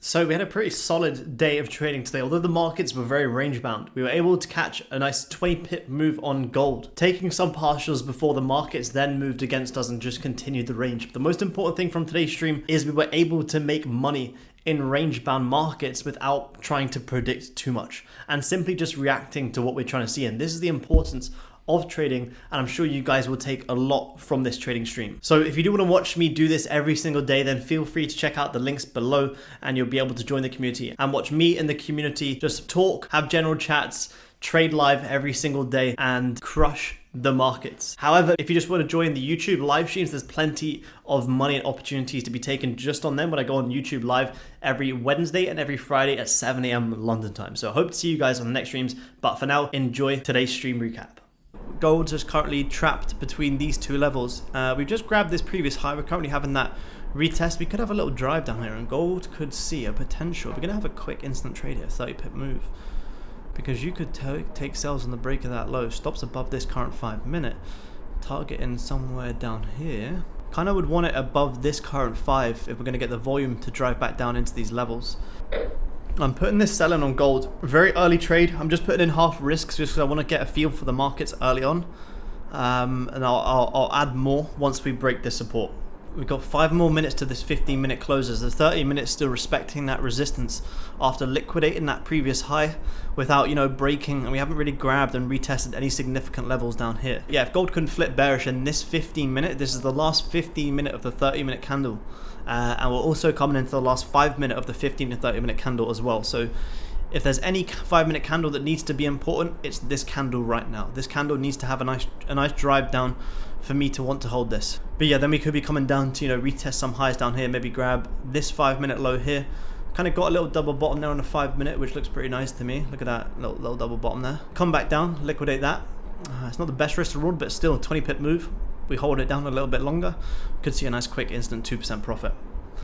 So we had a pretty solid day of trading today. Although the markets were very range bound, we were able to catch a nice 20 pip move on gold, taking some partials before the markets then moved against us and just continued the range. But the most important thing from today's stream is we were able to make money in range bound markets without trying to predict too much and simply just reacting to what we're trying to see. And this is the importance of trading, and I'm sure you guys will take a lot from this trading stream. So if you do want to watch me do this every single day, then feel free to check out the links below and you'll be able to join the community and watch me and the community just talk, have general chats, trade live every single day and crush the markets. However, if you just want to join the YouTube live streams, there's plenty of money and opportunities to be taken just on them when I go on YouTube live every Wednesday and every Friday at 7 a.m. London time. So I hope to see you guys on the next streams, but for now, enjoy today's stream recap. Gold's just currently trapped between these two levels. We've just grabbed this previous high. We're currently having that retest. We could have a little drive down here and gold could see a potential. We're going to have a quick instant trade here, 30 pip move. Because you could take sells on the break of that low. Stops above this current 5 minute. Targeting somewhere down here. Kind of would want it above this current 5 if we're going to get the volume to drive back down into these levels. I'm putting this selling on gold. Very early trade. I'm just putting in half risks just because I want to get a feel for the markets early on. And I'll add more once we break this support. We've got 5 more minutes to this 15-minute closes. The 30 minutes still respecting that resistance after liquidating that previous high without, breaking, and we haven't really grabbed and retested any significant levels down here. Yeah, if gold couldn't flip bearish in this 15-minute, this is the last 15-minute of the 30-minute candle. And we're also coming into the last 5 minute of the 15 to 30-minute candle as well. So if there's any 5-minute candle that needs to be important, it's this candle right now. This candle needs to have a nice drive down for me to want to hold this. But yeah, then we could be coming down to, retest some highs down here, maybe grab this 5-minute low here. Kind of got a little double bottom there on the 5-minute, which looks pretty nice to me. Look at that little double bottom there. Come back down, liquidate that. It's not the best risk reward, but still a 20 pip move. We hold it down a little bit longer. Could see a nice quick instant 2% profit.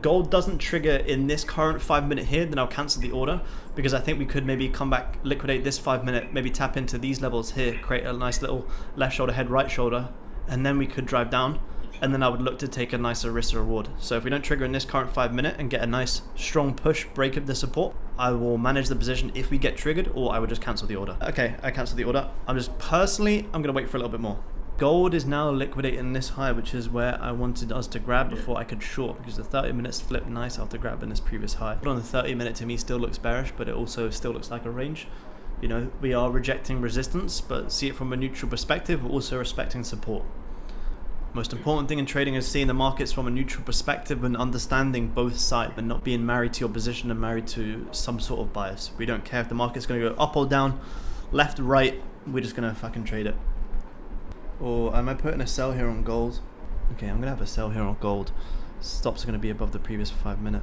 Gold doesn't trigger in this current 5-minute here, then I'll cancel the order because I think we could maybe come back, liquidate this 5-minute, maybe tap into these levels here, create a nice little left shoulder, head, right shoulder, and then we could drive down, and then I would look to take a nicer risk reward. So if we don't trigger in this current 5-minute and get a nice strong push break of the support, I will manage the position if we get triggered, or I would just cancel the order. Okay, I cancel the order. I'm going to wait for a little bit more. Gold is now liquidating this high, which is where I wanted us to grab before I could short, because the 30 minutes flipped nice after grabbing this previous high. But on the 30 minute to me still looks bearish, but it also still looks like a range. We are rejecting resistance, but see it from a neutral perspective. We're also respecting support. Most important thing in trading is seeing the markets from a neutral perspective and understanding both sides and not being married to your position and married to some sort of bias. We don't care if the market's going to go up or down, left, right, we're just going to fucking trade it. Or am I putting a sell here on gold? Okay, I'm going to have a sell here on gold. Stops are going to be above the previous 5-minute.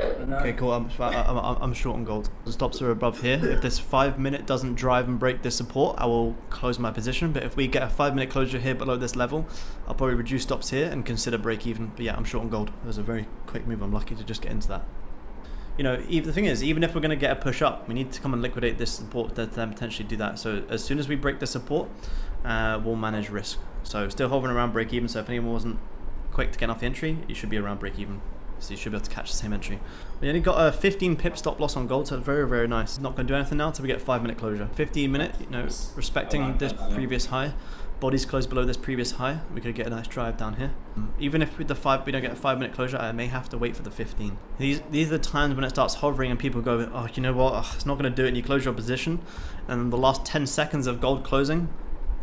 Okay, cool. I'm short on gold. The stops are above here. If this 5-minute doesn't drive and break this support, I will close my position. But if we get a 5-minute closure here below this level, I'll probably reduce stops here and consider break even. But yeah, I'm short on gold. It was a very quick move. I'm lucky to just get into that. The thing is, even if we're going to get a push up, we need to come and liquidate this support to then potentially do that. So as soon as we break the support, we'll manage risk. So still hovering around break even. So if anyone wasn't quick to get off the entry, you should be around break even. So you should be able to catch the same entry. We only got a 15 pip stop loss on gold, so it's very, very nice. Not going to do anything now until we get 5-minute closure. 15-minute, respecting this previous high. Bodies close below this previous high. We could get a nice drive down here. Even if with the 5 we don't get a 5-minute closure, I may have to wait for the 15. These are the times when it starts hovering and people go, oh, you know what? It's not going to do it. And you close your position, and the last 10 seconds of gold closing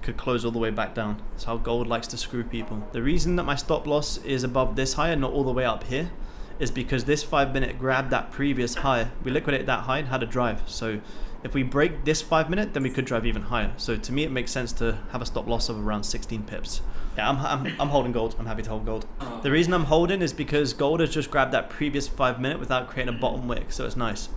could close all the way back down. That's how gold likes to screw people. The reason that my stop loss is above this high and not all the way up here is because this 5-minute grabbed that previous high. We liquidated that high and had a drive. So if we break this 5-minute, then we could drive even higher. So to me, it makes sense to have a stop loss of around 16 pips. Yeah, I'm holding gold. I'm happy to hold gold. The reason I'm holding is because gold has just grabbed that previous 5-minute without creating a bottom wick, so it's nice.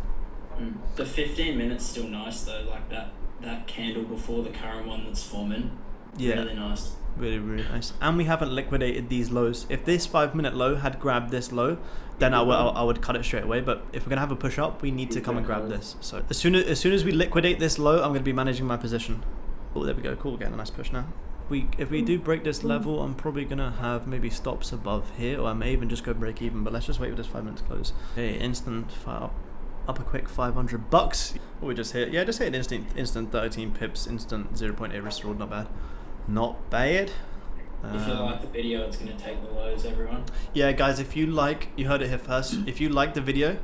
The 15 minutes still nice though, like that candle before the current one that's forming. Yeah, really nice. Really, really nice. And we haven't liquidated these lows. If this 5-minute low had grabbed this low, then I would cut it straight away. But if we're gonna have a push up, we need to come and grab this. So as soon as we liquidate this low, I'm gonna be managing my position. Oh, there we go. Cool. We're getting a nice push now. if we do break this level, I'm probably gonna have maybe stops above here, or I may even just go break even. But let's just wait for this 5 minutes close. Okay, instant file. Up a quick $500. What we just hit? Yeah, just hit an instant 13 pips, instant 0.8 risk reward. Not bad. Not bad. If you like the video, it's going to take the lows, everyone. Yeah, guys, if you like, you heard it here first. If you like the video,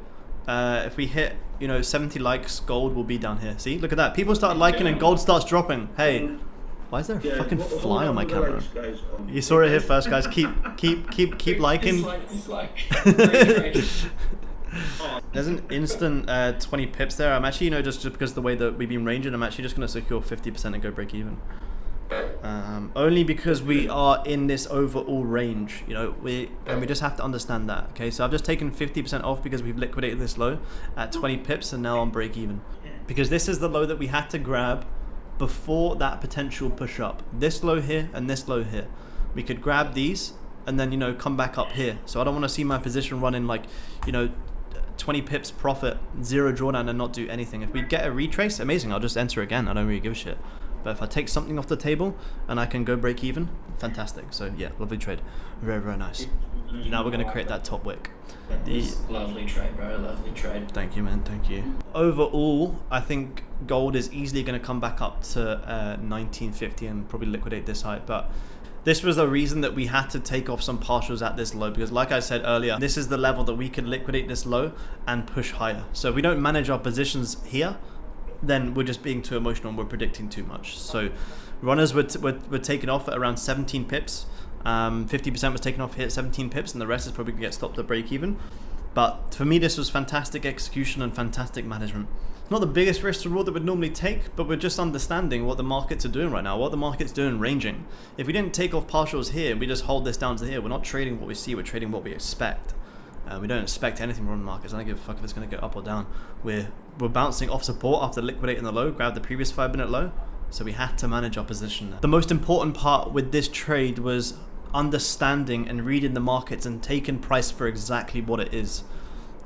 if we hit, 70 likes, gold will be down here. See, look at that. People start liking and gold starts dropping. Hey, why is there a fucking fly on my camera? You saw it here first, guys. Keep liking. There's an instant 20 pips there. I'm actually, just because of the way that we've been ranging, I'm actually just going to secure 50% and go break even. Only because we are in this overall range, we just have to understand that. Okay, so I've just taken 50% off because we've liquidated this low at 20 pips, and now I'm break even. Because this is the low that we had to grab before that potential push up. This low here and this low here. We could grab these and then, come back up here. So I don't want to see my position running like, 20 pips profit, 0 drawdown, and not do anything. If we get a retrace, amazing, I'll just enter again. I don't really give a shit. But if I take something off the table and I can go break even, fantastic. So yeah, lovely trade. Very, very nice. Now we're going to create that top wick. Lovely trade, bro. Lovely trade. Thank you, man. Thank you. Overall, I think gold is easily going to come back up to 1950 and probably liquidate this height. But this was the reason that we had to take off some partials at this low, because like I said earlier, this is the level that we could liquidate this low and push higher. So if we don't manage our positions here, then we're just being too emotional and we're predicting too much. So runners were taken off at around 17 pips. 50% was taken off here at 17 pips, and the rest is probably going to get stopped at break even. But for me, this was fantastic execution and fantastic management. It's not the biggest risk reward that we'd normally take, but we're just understanding what the markets are doing right now, what the market's doing ranging. If we didn't take off partials here, we just hold this down to here. We're not trading what we see, we're trading what we expect. We don't expect anything from the markets. I don't give a fuck if it's going to go up or down. We're bouncing off support after liquidating the low, grabbed the previous 5 minute low, so we had to manage our position there. The most important part with this trade was understanding and reading the markets and taking price for exactly what it is.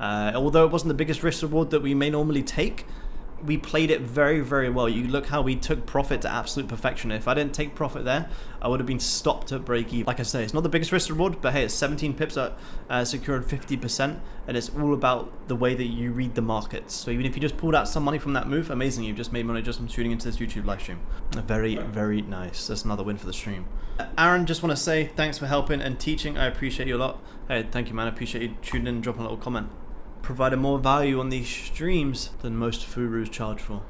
Although it wasn't the biggest risk reward that we may normally take, we played it very, very well. You look how we took profit to absolute perfection. If I didn't take profit there, I would have been stopped at break even. Like I say, it's not the biggest risk reward, but hey, it's 17 pips at secured 50%, and it's all about the way that you read the markets. So even if you just pulled out some money from that move, amazing, you've just made money just from tuning into this YouTube live stream. Very, very nice. That's another win for the stream. Aaron, just want to say thanks for helping and teaching. I appreciate you a lot. Hey, thank you, man. I appreciate you tuning in and dropping a little comment. Provided more value on these streams than most Furus charge for.